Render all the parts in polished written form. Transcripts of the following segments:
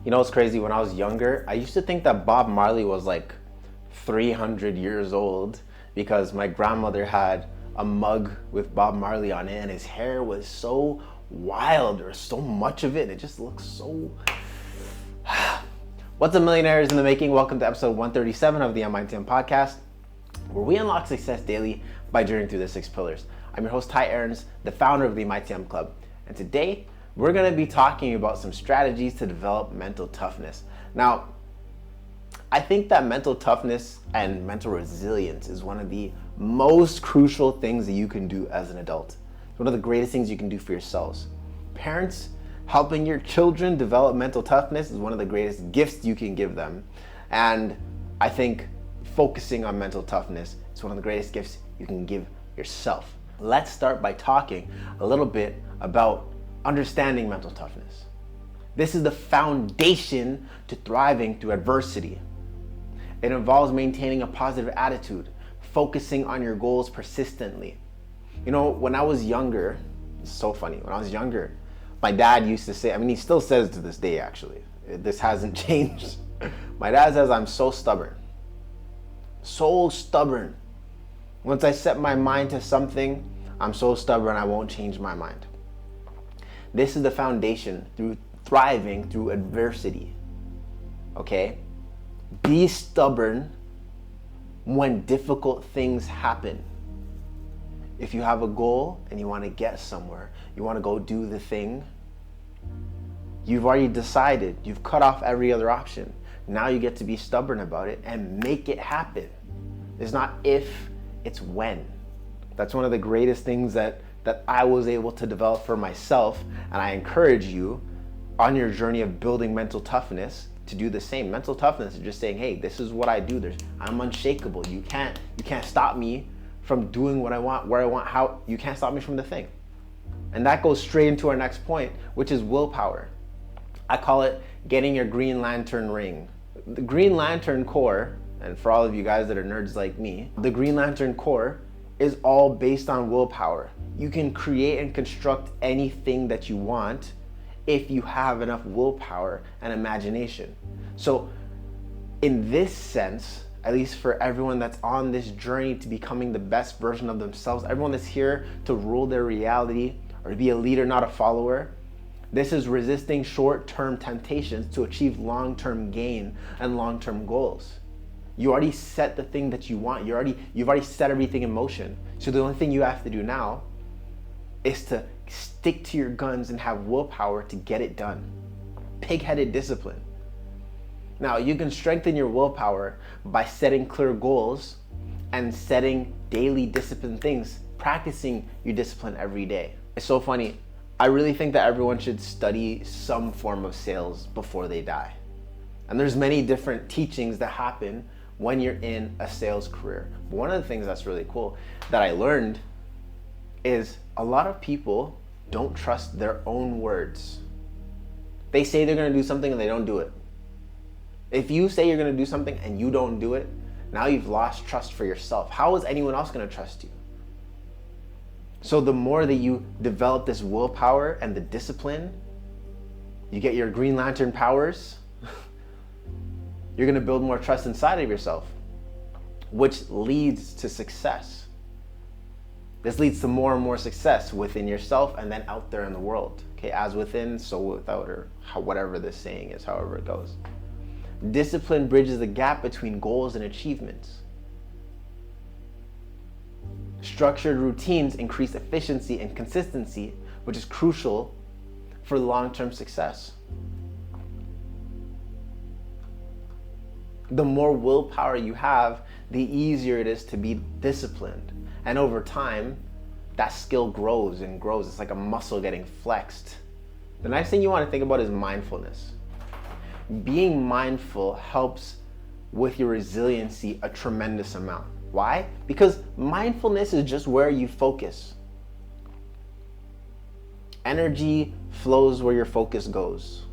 You know, it's crazy. When I was younger, I used to think that Bob Marley was like 300 years old because my grandmother had a mug with Bob Marley on it and his hair was so wild. There was so much of it. And it just looks so... What's up, millionaires in the making? Welcome to episode 137 of the MITM podcast, where we unlock success daily by journeying through the 6 pillars. I'm your host, Ty Aarons, the founder of the MITM Club. And today, we're going to be talking about some strategies to develop mental toughness. Now, I think that mental toughness and mental resilience is one of the most crucial things that you can do as an adult. It's one of the greatest things you can do for yourselves. Parents, helping your children develop mental toughness is one of the greatest gifts you can give them. And I think focusing on mental toughness is one of the greatest gifts you can give yourself. Let's start by talking a little bit about understanding mental toughness. This is the foundation to thriving through adversity. It involves maintaining a positive attitude, focusing on your goals persistently. You know, when I was younger, it's so funny, when I was younger, my dad used to say, he still says to this day actually, this hasn't changed. My dad says, I'm so stubborn. So stubborn. Once I set my mind to something, I'm so stubborn I won't change my mind. This is the foundation through thriving through adversity. Okay? Be stubborn when difficult things happen. If you have a goal and you want to get somewhere, you want to go do the thing, you've already decided, you've cut off every other option. Now you get to be stubborn about it and make it happen. It's not if, it's when. That's one of the greatest things that I was able to develop for myself, and I encourage you on your journey of building mental toughness to do the same. Mental toughness is just saying, hey, this is what I do. I'm unshakable. You can't stop me from doing what I want, where I want, how. You can't stop me from the thing. And that goes straight into our next point, which is willpower. I call it getting your Green Lantern ring. The Green Lantern core, and for all of you guys that are nerds like me, the Green Lantern core is all based on willpower. You can create and construct anything that you want if you have enough willpower and imagination. So in this sense, at least for everyone that's on this journey to becoming the best version of themselves, everyone that's here to rule their reality or to be a leader, not a follower, this is resisting short-term temptations to achieve long-term gain and long-term goals. You already set the thing that you want. You've already set everything in motion. So the only thing you have to do now is to stick to your guns and have willpower to get it done. Pig-headed discipline. Now, you can strengthen your willpower by setting clear goals and setting daily discipline things, practicing your discipline every day. It's so funny. I really think that everyone should study some form of sales before they die. And there's many different teachings that happen when you're in a sales career. But one of the things that's really cool that I learned is a lot of people don't trust their own words. They say they're gonna do something and they don't do it. If you say you're gonna do something and you don't do it, now you've lost trust for yourself. How is anyone else gonna trust you? So the more that you develop this willpower and the discipline, you get your Green Lantern powers, you're gonna build more trust inside of yourself, which leads to success. This leads to more and more success within yourself and then out there in the world. Okay, as within, so without, or whatever this saying is, however it goes. Discipline bridges the gap between goals and achievements. Structured routines increase efficiency and consistency, which is crucial for long-term success. The more willpower you have, the easier it is to be disciplined. And over time, that skill grows and grows. It's like a muscle getting flexed. The next thing you want to think about is mindfulness. Being mindful helps with your resiliency a tremendous amount. Why? Because mindfulness is just where you focus. Energy flows where your focus goes.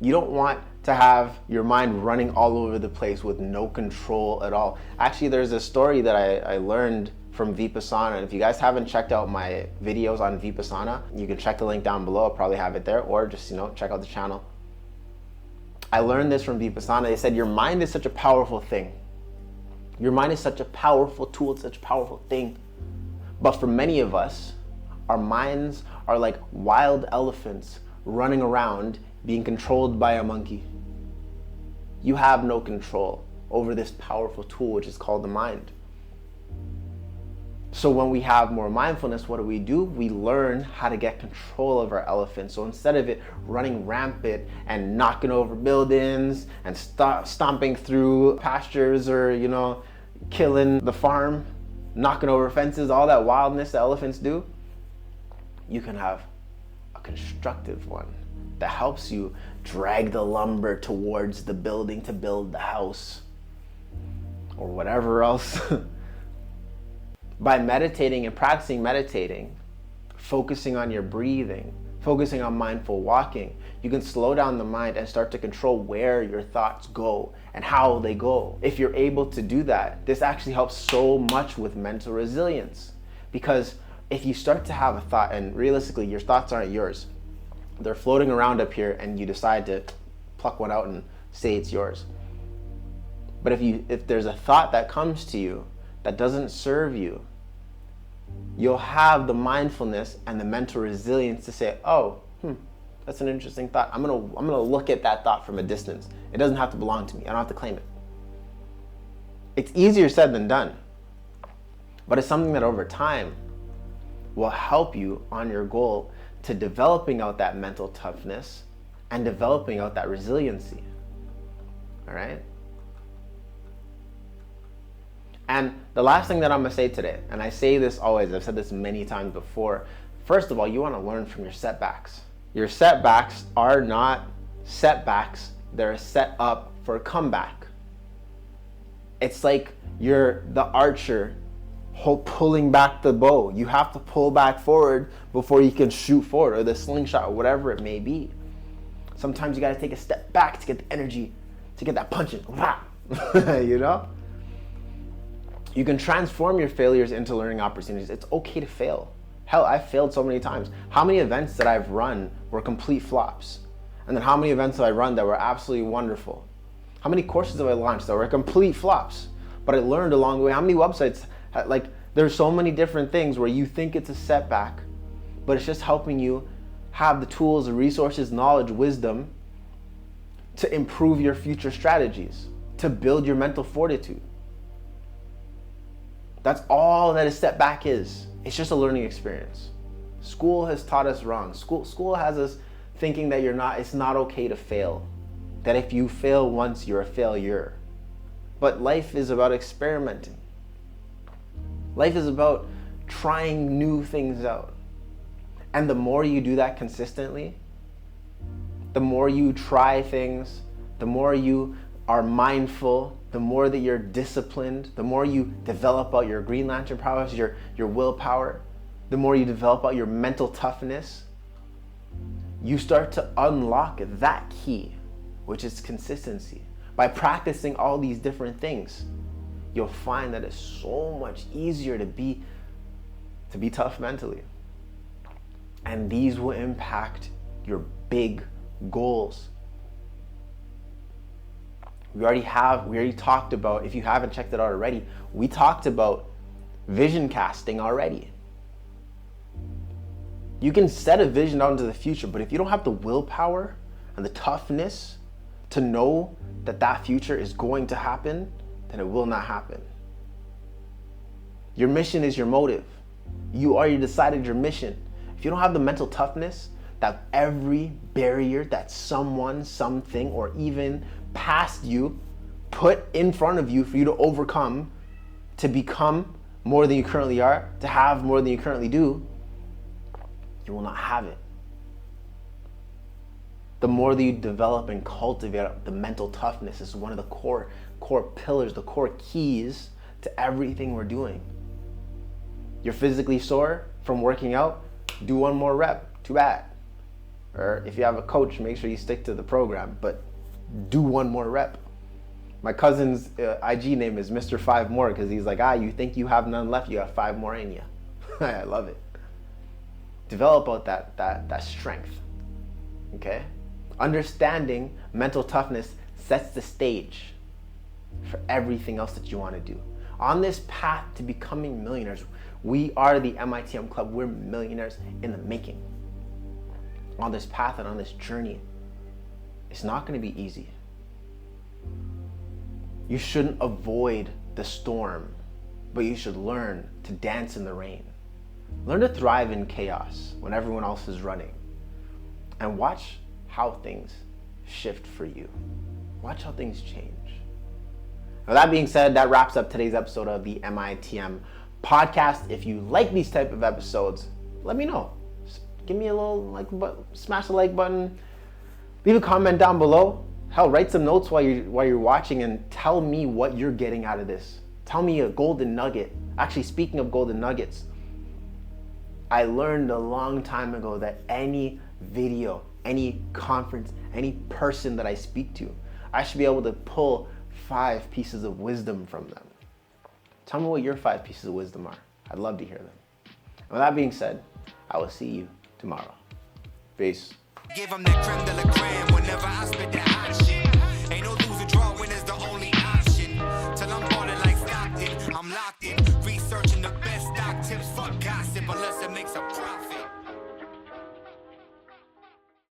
You don't want to have your mind running all over the place with no control at all. Actually, there's a story that I learned from Vipassana. And if you guys haven't checked out my videos on Vipassana, you can check the link down below. I'll probably have it there, or just, check out the channel. I learned this from Vipassana. They said your mind is such a powerful thing. Your mind is such a powerful tool, it's such a powerful thing. But for many of us, our minds are like wild elephants running around being controlled by a monkey. You have no control over this powerful tool, which is called the mind. So when we have more mindfulness, what do? We learn how to get control of our elephant. So instead of it running rampant and knocking over buildings and stomping through pastures or, killing the farm, knocking over fences, all that wildness that elephants do, you can have a constructive one that helps you drag the lumber towards the building to build the house or whatever else. By meditating and practicing meditating, focusing on your breathing, focusing on mindful walking, you can slow down the mind and start to control where your thoughts go and how they go. If you're able to do that, this actually helps so much with mental resilience. Because if you start to have a thought, and realistically your thoughts aren't yours, they're floating around up here, and you decide to pluck one out and say it's yours. But if there's a thought that comes to you that doesn't serve you, you'll have the mindfulness and the mental resilience to say, oh, that's an interesting thought. I'm gonna look at that thought from a distance. It doesn't have to belong to me. I don't have to claim it. It's easier said than done, but it's something that over time will help you on your goal to developing out that mental toughness and developing out that resiliency. All right? And the last thing that I'm gonna say today, and I say this always, I've said this many times before, first of all, you wanna learn from your setbacks. Your setbacks are not setbacks, they're set up for a comeback. It's like you're the archer pulling back the bow. You have to pull back forward before you can shoot forward, or the slingshot, or whatever it may be. Sometimes you gotta take a step back to get the energy, to get that punch in. You can transform your failures into learning opportunities. It's okay to fail. Hell, I've failed so many times. How many events that I've run were complete flops? And then how many events have I run that were absolutely wonderful? How many courses have I launched that were complete flops? But I learned along the way. How many websites, there's so many different things where you think it's a setback, but it's just helping you have the tools, the resources, knowledge, wisdom to improve your future strategies, to build your mental fortitude. That's all that a setback is. It's just a learning experience. School has taught us wrong. School has us thinking that it's not okay to fail. That if you fail once, you're a failure. But life is about experimenting. Life is about trying new things out. And the more you do that consistently, the more you try things, the more you are mindful, the more that you're disciplined, the more you develop out your Green Lantern powers, your willpower, the more you develop out your mental toughness, you start to unlock that key, which is consistency. By practicing all these different things, you'll find that it's so much easier to be tough mentally. And these will impact your big goals. We already talked about, if you haven't checked it out already, we talked about vision casting already. You can set a vision out into the future, but if you don't have the willpower and the toughness to know that that future is going to happen, then it will not happen. Your mission is your motive. You already decided your mission. If you don't have the mental toughness that every barrier that someone, something, or even past you put in front of you for you to overcome, to become more than you currently are, to have more than you currently do, you will not have it. The more that you develop and cultivate the mental toughness is one of the core pillars, the core keys to everything we're doing. You're physically sore from working out, do one more rep, too bad. Or if you have a coach, make sure you stick to the program, but do one more rep. My cousin's IG name is Mr. 5 More because he's like, you think you have none left, you have 5 more in you. I love it. Develop out that strength, okay? Understanding mental toughness sets the stage for everything else that you want to do. On this path to becoming millionaires, we are the MITM Club. We're millionaires in the making. On this path and on this journey, it's not going to be easy. You shouldn't avoid the storm, but you should learn to dance in the rain. Learn to thrive in chaos when everyone else is running. And watch how things shift for you. Watch how things change. Now, that being said, that wraps up today's episode of the MITM podcast. If you like these type of episodes, let me know. Just give me a little like button, smash the like button, leave a comment down below. Hell, write some notes while you're watching and tell me what you're getting out of this. Tell me a golden nugget. Actually, speaking of golden nuggets, I learned a long time ago that any video, any conference, any person that I speak to, I should be able to pull 5 pieces of wisdom from them. Tell me what your 5 pieces of wisdom are. I'd love to hear them. And with that being said, I will see you tomorrow. Peace. Give them the creme de la creme whenever I spit that hot shit.